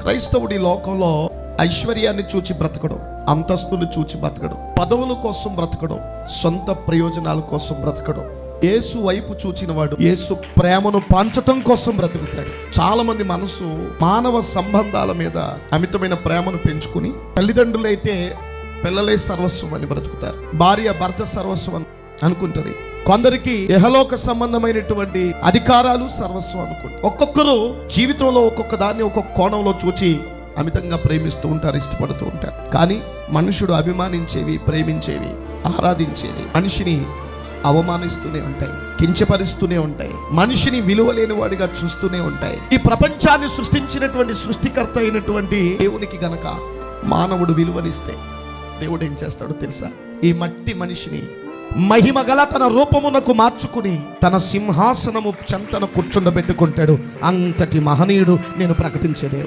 క్రైస్తవుడి లోకంలో ఐశ్వర్యాన్ని చూచి బ్రతకడం, అంతస్తులు చూచి బ్రతకడం, పదవుల కోసం బ్రతకడం, సొంత ప్రయోజనాల కోసం బ్రతకడం. యేసు వైపు చూచిన వాడు యేసు ప్రేమను పంచటం కోసం బ్రతుకుతాడు. చాలా మంది మనసు మానవ సంబంధాల మీద అమితమైన ప్రేమను పెంచుకుని, తల్లిదండ్రులైతే పిల్లలే సర్వస్వం అని బ్రతుకుతారు, భార్య భర్త సర్వస్వం అని అనుకుంటది. కొందరికి ఇహలోక సంబంధమైనటువంటి అధికారాలు సర్వస్వం అనుకుంటారు. ఒక్కొక్కరు జీవితంలో ఒక్కొక్క దాన్ని ఒక్కొక్క కోణంలో చూచి అమితంగా ప్రేమిస్తూ ఉంటారు, ఇష్టపడుతూ ఉంటారు. కానీ మనుషుడు అభిమానించేవి, ప్రేమించేవి, ఆరాధించేవి మనిషిని అవమానిస్తూనే ఉంటాయి, కించపరుస్తూనే ఉంటాయి, మనిషిని విలువలేని వాడిగా చూస్తూనే ఉంటాయి. ఈ ప్రపంచాన్ని సృష్టించినటువంటి సృష్టికర్త అయినటువంటి దేవునికి గనక మానవుడు విలువనిస్తే దేవుడు ఏం చేస్తాడో తెలుసా? ఈ మట్టి మనిషిని మహిమ గల తన రూపమునకు మార్చుకుని తన సింహాసనము చెంతన కూర్చుండబెట్టుకుంటాడు. అంతటి మహనీయుడు నేను ప్రకటించే దేవుడు.